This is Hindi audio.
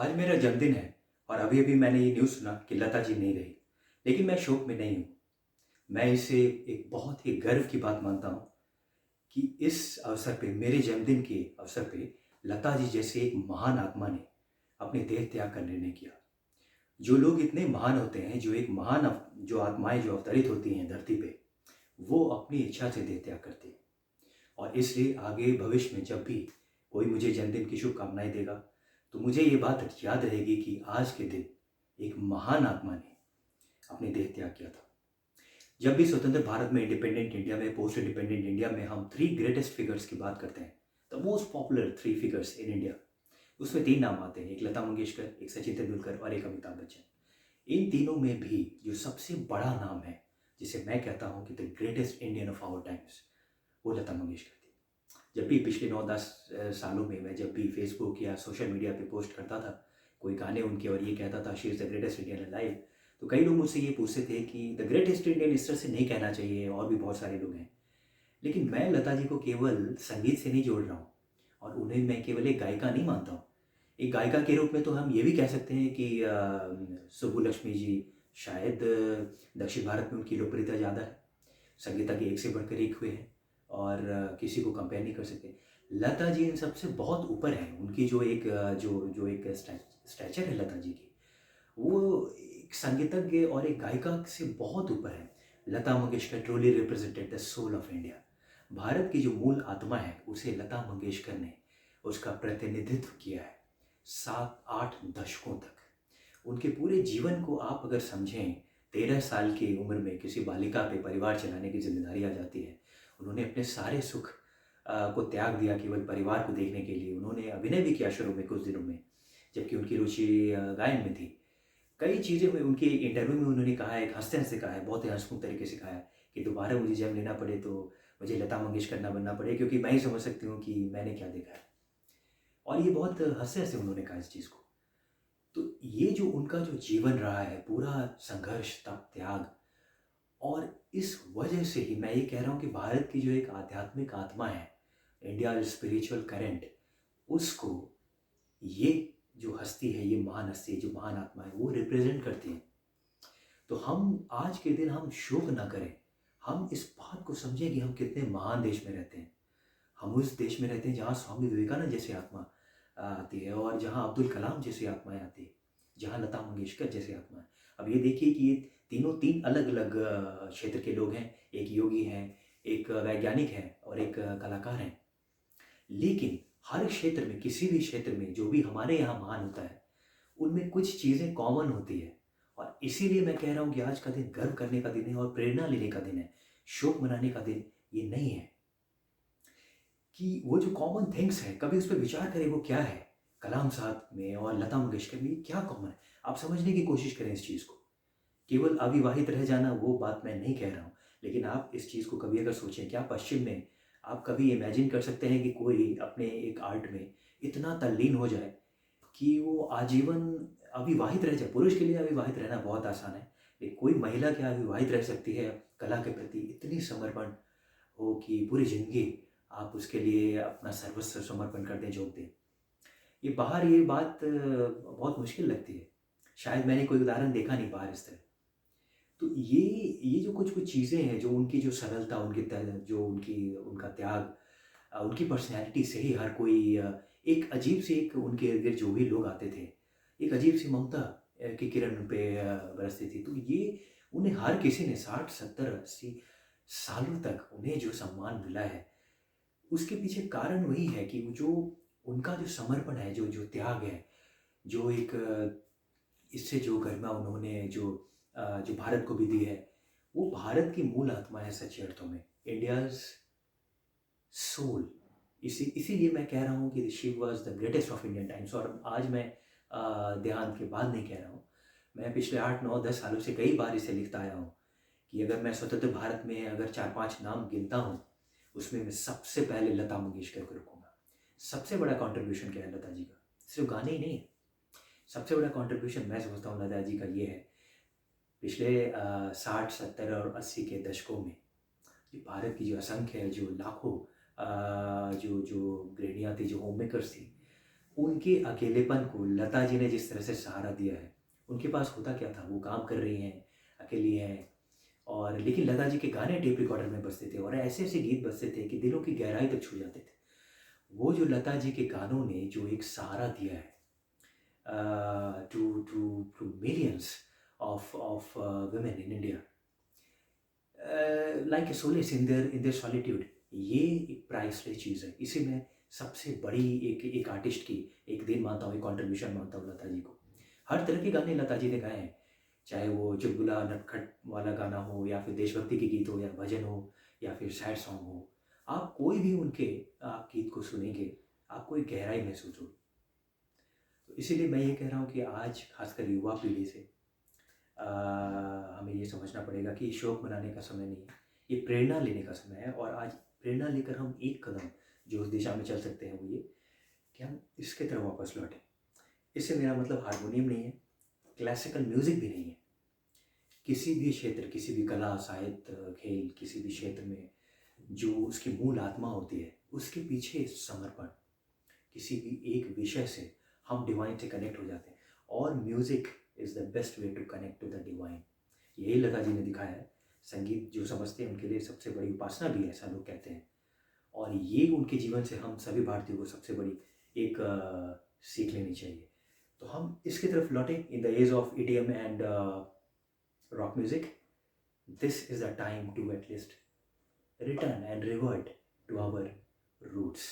आज मेरा जन्मदिन है और अभी-अभी मैंने ये न्यूज़ सुना कि लता जी नहीं रही। लेकिन मैं शोक में नहीं हूँ। मैं इसे एक बहुत ही गर्व की बात मानता हूँ कि इस अवसर पे, मेरे जन्मदिन के अवसर पे, लता जी जैसे एक महान आत्मा ने अपने देह त्याग का निर्णय किया। जो लोग इतने महान होते हैं, जो एक महान जो आत्माएँ जो अवतरित होती हैं धरती पे, वो अपनी इच्छा से देह त्याग करती हैं। और इसलिए आगे भविष्य में जब भी कोई मुझे जन्मदिन की शुभकामनाएँ देगा, तो मुझे ये बात याद रहेगी कि आज के दिन एक महान आत्मा ने अपने देह त्याग किया था। जब भी स्वतंत्र भारत में, इंडिपेंडेंट इंडिया में, पोस्ट इंडिपेंडेंट इंडिया में हम 3 ग्रेटेस्ट फिगर्स की बात करते हैं, the most popular 3 figures in India, उसमें 3 नाम आते हैं, एक लता मंगेशकर, एक सचिन तेंदुलकर और एक अमिताभ बच्चन। इन तीनों में भी जो सबसे बड़ा नाम है, जिसे मैं कहता हूँ कि the greatest Indian of our times, वो लता मंगेशकर थी। जब भी पिछले 9-10 सालों में मैं जब भी फेसबुक या सोशल मीडिया पे पोस्ट करता था, कोई गाने उनके और ये कहता था she is the greatest Indian alive, तो कई लोग मुझसे ये पूछते थे कि द ग्रेटेस्ट इंडियन इस तरह से नहीं कहना चाहिए, और भी बहुत सारे लोग हैं। लेकिन मैं लता जी को केवल संगीत से नहीं जोड़ रहा हूँ, और उन्हें मैं केवल एक गायिका नहीं मानता हूँ। एक गायिका के रूप में तो हम ये भी कह सकते हैं कि सुब्बुलक्ष्मी जी शायद दक्षिण भारत में उनकी लोकप्रियता ज़्यादा है। संगीता के एक से बढ़कर एक हुए हैं और किसी को कंपेयर नहीं कर सकते। लता जी इन सबसे बहुत ऊपर हैं। उनकी जो एक जो एक स्टैचर है लता जी की, वो एक संगीतज्ञ और एक गायिका से बहुत ऊपर है। Lata Mangeshkar truly represented the soul of India. Bharat की जो मूल आत्मा है, उसे लता मंगेशकर ने उसका प्रतिनिधित्व किया है 7-8 दशकों तक। उनके पूरे जीवन को आप अगर समझें, 13 साल की उम्र में किसी बालिका पे परिवार चलाने की ज़िम्मेदारी आ जाती है। उन्होंने अपने सारे सुख को त्याग दिया केवल परिवार को देखने के लिए। उन्होंने अभिनय भी किया शुरू में कुछ दिनों में, जबकि उनकी रुचि गायन में थी। कई चीज़ें में उनके इंटरव्यू में उन्होंने कहा है, एक हँसते-हँसते कहा है, बहुत ही हँसमुख तरीके से कहा है कि दोबारा मुझे जन्म लेना पड़े तो मुझे लता मंगेशकर ना बनना पड़े, क्योंकि मैं ही समझ सकती हूँ कि मैंने क्या देखा है। और ये बहुत हँसते-हँसते उन्होंने कहा इस चीज़ को। तो ये जो उनका जो जीवन रहा है, पूरा संघर्ष, तप, त्याग, और इस वजह से ही मैं ये कह रहा हूँ कि भारत की जो एक आध्यात्मिक आत्मा है, इंडिया स्पिरिचुअल करंट, उसको ये जो हस्ती है, ये महान हस्ती है, जो महान आत्मा है, वो रिप्रेजेंट करती है। तो हम आज के दिन हम शोक ना करें, हम इस बात को समझें कि हम कितने महान देश में रहते हैं। हम उस देश में रहते हैं जहाँ स्वामी विवेकानंद जैसी आत्मा आती है, और जहाँ अब्दुल कलाम जैसी आत्माएँ आती है, जहाँ लता मंगेशकर जैसी आत्माएँ। अब ये देखिए कि ये तीनों 3 अलग-अलग क्षेत्र के लोग हैं। एक योगी हैं, एक वैज्ञानिक हैं और एक कलाकार हैं। लेकिन हर क्षेत्र में, किसी भी क्षेत्र में जो भी हमारे यहाँ महान होता है, उनमें कुछ चीज़ें कॉमन होती है। और इसीलिए मैं कह रहा हूँ कि आज का दिन गर्व करने का दिन है और प्रेरणा लेने का दिन है। शोक मनाने का दिन ये नहीं है। कि वो जो कॉमन थिंग्स हैं, कभी उस पे विचार करें वो क्या है? कलाम साहब में और लता मंगेशकर में ये क्या कॉमन है? आप समझने की कोशिश करें इस चीज़ को। केवल अविवाहित रह जाना, वो बात मैं नहीं कह रहा हूँ। लेकिन आप इस चीज़ को कभी अगर सोचें, क्या पश्चिम में आप कभी इमेजिन कर सकते हैं कि कोई अपने एक आर्ट में इतना तल्लीन हो जाए कि वो आजीवन अविवाहित रह जाए? पुरुष के लिए अविवाहित रहना बहुत आसान है, लेकिन कोई महिला क्या अविवाहित रह सकती है कला के प्रति इतनी समर्पण हो कि पूरी ज़िंदगी आप उसके लिए अपना सर्वस्व समर्पण कर दें, झोंक दें। ये बाहर ये बात बहुत मुश्किल लगती है। शायद मैंने कोई उदाहरण देखा नहीं बाहर इस तरह। तो ये जो कुछ-कुछ चीज़ें हैं, जो उनकी जो सरलता, उनकी जो उनकी उनका त्याग, उनकी पर्सनैलिटी से ही हर कोई एक अजीब-सी एक उनके इर्द-गिर्द जो भी लोग आते थे, एक अजीब-सी ममता की किरण उन पे बरसती थी। तो ये उन्हें हर किसी ने 60, 70, 80 सालों तक उन्हें जो सम्मान मिला है, उसके पीछे कारण वही है कि वो जो उनका जो समर्पण है, जो जो त्याग है, जो एक इससे जो गरिमा उन्होंने जो भारत को भी दी है, वो भारत की मूल आत्मा है सच्चे अर्थों में। India's soul. इसीलिए मैं कह रहा हूँ कि she was the greatest of Indian times. और आज मैं देहांत के बाद नहीं कह रहा हूँ। मैं पिछले 8, 9, 10 सालों से कई बार इसे लिखता आया हूँ कि अगर मैं स्वतंत्र भारत में अगर 4-5 नाम गिनता हूँ, उसमें मैं सबसे पहले लता मंगेशकर को रखूँगा। सबसे बड़ा कंट्रीब्यूशन क्या है लता जी का? सिर्फ़ गाने ही नहीं, सबसे बड़ा कंट्रीब्यूशन मैं समझता हूँ लता जी का ये है, पिछले 60, 70 और 80 के दशकों में ये भारत की जो असंख्य, जो लाखों जो जो गृहिणियाँ थी, जो होममेकर्स थी, उनके अकेलेपन को लता जी ने जिस तरह से सहारा दिया है, उनके पास होता क्या था, वो काम कर रही हैं, अकेली हैं, और लेकिन लता जी के गाने टेप रिकॉर्डर में बजते थे और ऐसे ऐसे गीत बजते थे कि दिलों की गहराई तक छू जाते थे। वो जो लता जी के गानों ने जो एक सहारा दिया है to to to millions of women in India, like a solace in their solitude, ये एक प्राइसलेस चीज़ है। इसे मैं सबसे बड़ी एक एक आर्टिस्ट की एक देन मानता हूँ, एक कॉन्ट्रीब्यूशन मानता हूँ लता जी को। हर तरह के गाने लता जी ने गाए हैं, चाहे वो चुलबुला नटखट वाला गाना हो, या फिर देशभक्ति के गीत हो, या भजन हो, या फिर सैड सॉन्ग हो। आप कोई भी उनके आप गीत को सुनेंगे, आपको एक गहराई महसूस होगी। तो इसीलिए मैं ये कह रहा हूँ कि आज खासकर युवा पीढ़ी से हमें ये समझना पड़ेगा कि शौक मनाने का समय नहीं है, ये प्रेरणा लेने का समय है। और आज प्रेरणा लेकर हम एक कदम जो उस दिशा में चल सकते हैं वो ये कि हम इसके तरफ वापस लौटें। इससे मेरा मतलब हारमोनियम नहीं है, क्लासिकल म्यूज़िक भी नहीं है। किसी भी क्षेत्र, किसी भी कला, साहित्य, खेल, किसी भी क्षेत्र में जो उसकी मूल आत्मा होती है, उसके पीछे समर्पण, किसी भी एक विषय से हम डिवाइन से कनेक्ट हो जाते हैं। और music is the best way to connect to the divine. यही लता जी ने दिखाया है। संगीत जो समझते हैं उनके लिए सबसे बड़ी उपासना भी है, ऐसा लोग कहते हैं। और ये उनके जीवन से हम सभी भारतीयों को सबसे बड़ी एक सीख लेनी चाहिए। तो हम इसकी तरफ लौटें in the age of EDM and rock music. This is the time to at least return and revert to our roots.